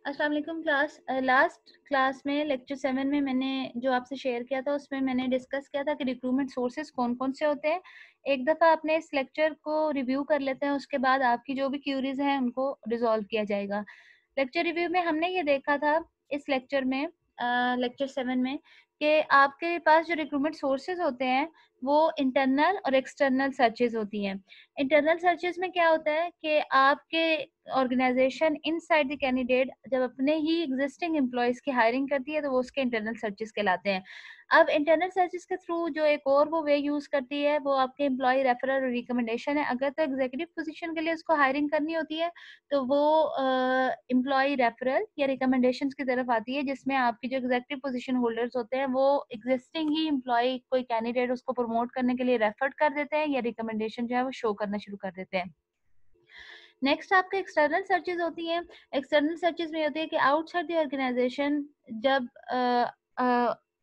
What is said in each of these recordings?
अस्सलाम वालेकुम class. Last class में लेक्चर 7 में मैंने जो आपसे शेयर किया था उसमें मैंने डिस्कस किया था कि रिक्रूटमेंट सोर्सेज कौन-कौन से होते हैं। एक दफ़ा अपने इस लेक्चर को रिव्यू कर लेते हैं, उसके बाद आपकी जो भी क्यूरीज हैं उनको रिजॉल्व किया जाएगा। लेक्चर रिव्यू में हमने ये देखा था इस लेक्चर में लेक्चर 7 में कि आपके पास जो रिक्रूटमेंट सोर्सेज होते हैं वो इंटरनल और एक्सटर्नल सर्चेज होती हैं। इंटरनल सर्चेज में क्या होता है कि आपके ऑर्गेनाइजेशन इनसाइड द कैंडिडेट जब अपने ही एग्जिस्टिंग एम्प्लॉयज की हायरिंग करती है तो वो उसके इंटरनल सर्चेस कहलाते हैं। अब इंटरनल सर्चेस के थ्रू जो एक और वो वे यूज करती है वो आपके एम्प्लॉय रेफरल और रिकमेंडेशन है। अगर तो एग्जीक्यूटिव पोजीशन के लिए उसको हायरिंग करनी होती है तो वो एम्प्लॉय रेफरल या रिकमेंडेशन की तरफ आती है, जिसमें आपकी जो एग्जीक्यूटिव पोजीशन होल्डर्स होते हैं वो एग्जिस्टिंग ही एम्प्लॉय कोई कैंडिडेट उसको प्रमोट करने के लिए रेफर कर देते हैं या रिकमेंडेशन जो है वो शो करना शुरू कर देते हैं। नेक्स्ट आपके एक्सटर्नल सर्चेज होती हैं। एक्सटर्नल सर्चेज में होती है कि आउटसाइड द ऑर्गेनाइजेशन जब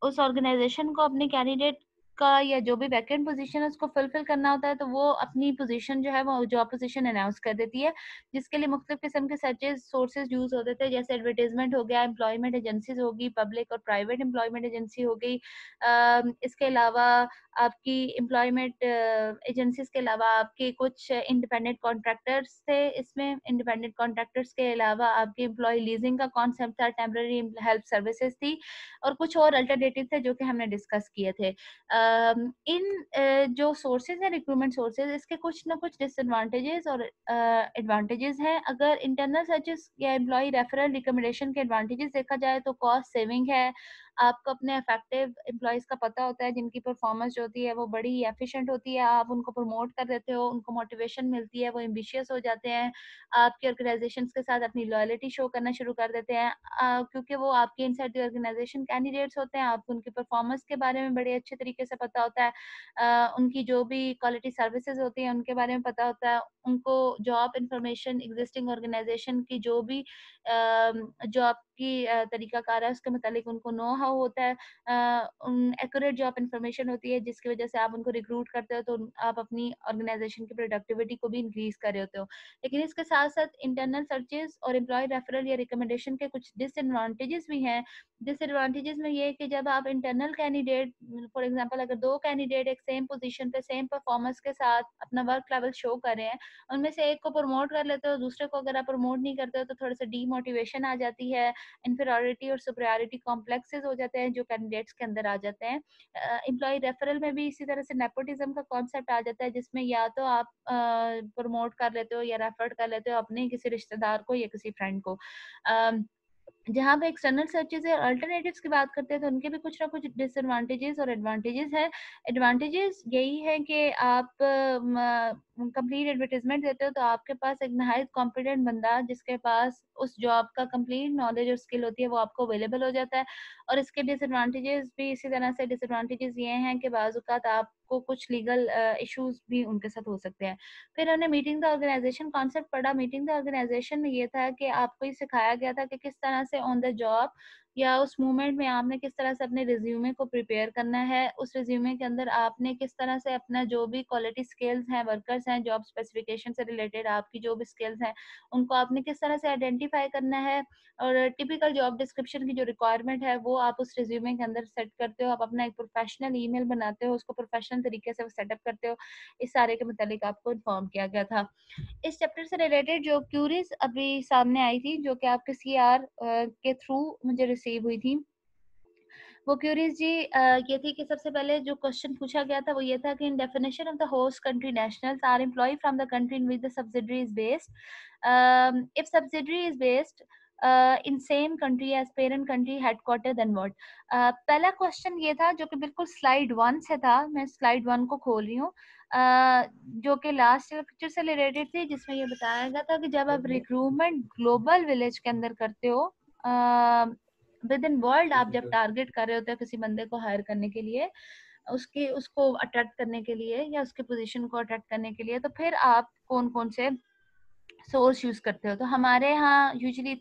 उस ऑर्गेनाइजेशन को अपने कैंडिडेट का या जो भी वैकेंट पोजीशन है उसको फुलफिल करना होता है तो वो अपनी पोजीशन जो है वो जॉब पोजीशन अनाउंस कर देती है, जिसके लिए मुख्तलिफ किस्म के सर्चेज सोर्सेज यूज होते थे, जैसे एडवर्टाइजमेंट हो गया, एम्प्लॉयमेंट एजेंसीज होगी, पब्लिक और प्राइवेट एम्प्लॉयमेंट एजेंसी हो गई। इसके अलावा आपकी एम्प्लॉयमेंट एजेंसीज के अलावा आपके कुछ इंडिपेंडेंट कॉन्ट्रैक्टर्स थे। इसमें इंडिपेंडेंट कॉन्ट्रैक्टर्स के अलावा आपके एम्प्लॉय लीजिंग का कॉन्सेप्ट था, टेम्पररी हेल्प सर्विसेज थी और कुछ और अल्टरनेटिव थे जो कि हमने डिस्कस किए थे। इन जो सोर्सेज हैं रिक्रूटमेंट सोर्सेज, इसके कुछ ना कुछ डिसएडवांटेजेस और एडवांटेजेस हैं। अगर इंटरनल सर्चेस या एम्प्लॉय रेफरल रिकमेंडेशन के एडवांटेजेस देखा जाए तो कॉस्ट सेविंग है। आपको अपने इफेक्टिव एम्प्लॉयज का पता होता है जिनकी परफॉर्मेंस जो होती है वो बड़ी ही एफिशिएंट होती है, आप उनको प्रमोट कर देते हो, उनको मोटिवेशन मिलती है, वो एम्बिशियस हो जाते हैं, आपके ऑर्गेनाइजेशन के साथ अपनी लॉयल्टी शो करना शुरू कर देते हैं, क्योंकि वो आपके इनसाइड द ऑर्गेनाइजेशन कैंडिडेट्स होते हैं, आपको उनकी परफॉर्मेंस के बारे में बड़े अच्छे तरीके से पता होता है, उनकी जो भी क्वालिटी सर्विसेज होती हैं उनके बारे में पता होता है, उनको जॉब इंफॉर्मेशन एग्जिस्टिंग ऑर्गेनाइजेशन की जो भी जॉब की तरीकाकार है उसके मुतालिक उनको नो हाउ होता है, एक्यूरेट जॉब इंफॉर्मेशन होती है जिसकी वजह से आप उनको रिक्रूट करते हो तो आप अपनी ऑर्गेनाइजेशन की प्रोडक्टिविटी को भी इंक्रीज कर रहे होते हो। लेकिन इसके साथ साथ इंटरनल सर्चेज और एम्प्लॉय रेफरल या रिकमेंडेशन के कुछ डिसएडवांटेजेस भी हैं। डिसएडवांटेजेस में ये है कि जब आप इंटरनल कैंडिडेट, फॉर एग्जांपल अगर दो कैंडिडेट एक सेम पोजीशन पे सेम परफॉर्मेंस के साथ अपना वर्क लेवल शो कर रहे हैं, उनमें से एक को प्रमोट कर लेते हो, दूसरे को अगर आप प्रमोट नहीं करते हो तो थोड़ा सा डीमोटिवेशन आ जाती है, इन्फीरियरिटी और सुपीरियरिटी कॉम्प्लेक्सेस हो जाते हैं जो कैंडिडेट्स के अंदर आ जाते हैं। एम्प्लॉय रेफरल में भी इसी तरह से नेपोटिज्म का कॉन्सेप्ट आ जाता है, जिसमें या तो आप प्रमोट कर लेते हो या रेफर कर लेते हो अपने किसी रिश्तेदार को या किसी फ्रेंड को। जहाँ पे एक्सटर्नल सर्चेज़ है, अल्टरनेटिव्स की बात करते हैं तो उनके भी कुछ ना कुछ डिसएडवांटेजेस और एडवांटेजेस हैं। एडवांटेजेस यही है कि आप कंप्लीट एडवर्टाइजमेंट देते हो तो आपके पास एक नहायत कॉम्पिटेंट बंदा जिसके पास उस जॉब का कंप्लीट नॉलेज और स्किल होती है वो आपको अवेलेबल हो जाता है। और इसके डिसएडवांटेजेस भी इसी तरह से डिसएडवांटेजेस ये हैं कि बाज़ औक़ात आपको कुछ लीगल इश्यूज़ भी उनके साथ हो सकते हैं। फिर हमने मीटिंग द ऑर्गेनाइजेशन कॉन्सेप्ट पढ़ा। मीटिंग द ऑर्गेनाइजेशन में ये था कि आपको ये सिखाया गया था कि किस तरह से ऑन द जॉब या उस मूवमेंट में आपने किस तरह से अपने रिज्यूमे को प्रिपेयर करना है। उस रिज्यूमे के अंदर आपने किस तरह से अपना जो भी क्वालिटी स्किल्स हैं, वर्कर्स हैं, जॉब स्पेसिफिकेशन से रिलेटेड आपकी जो भी स्किल्स हैं, उनको आपने किस तरह से आइडेंटिफाई करना है और टिपिकल जॉब डिस्क्रिप्शन की जो रिक्वायरमेंट है वो आप उस रिज्यूमे के अंदर सेट करते हो। आप अपना एक प्रोफेशनल ईमेल बनाते हो, उसको प्रोफेशनल तरीके से सेटअप करते हो। इस सारे के मुतालिक आपको इन्फॉर्म किया गया था। इस चैप्टर से रिलेटेड जो क्यूरीज अभी सामने आई थी जो कि आपके सीआर के थ्रू मुझे रिसीव हुई थी, वो क्यूरीज जी ये थी कि सबसे पहले जो क्वेश्चन पूछा गया था वो ये था कि in definition of the host country nationals are employ from the country in which the subsidiary is based, if subsidiary is based in same country as parent country headquarter then what. पहला question ये था जो कि बिल्कुल slide 1 से था, मैं slide 1 को खोल रही हूँ, जो कि लास्ट लेक्चर से रिलेटेड थी, जिसमें ये बताया गया था कि जब आप रिक्रूटमेंट ग्लोबल विलेज के अंदर करते हो, विद इन वर्ल्ड आप जब टारगेट कर रहे होते हो किसी बंदे को हायर करने के लिए, उसके उसको अट्रैक्ट करने के लिए या उसके पोजीशन को अट्रैक्ट करने के लिए, तो फिर आप कौन कौन से सोर्स यूज करते हो। तो हमारे यहाँ यूजुअली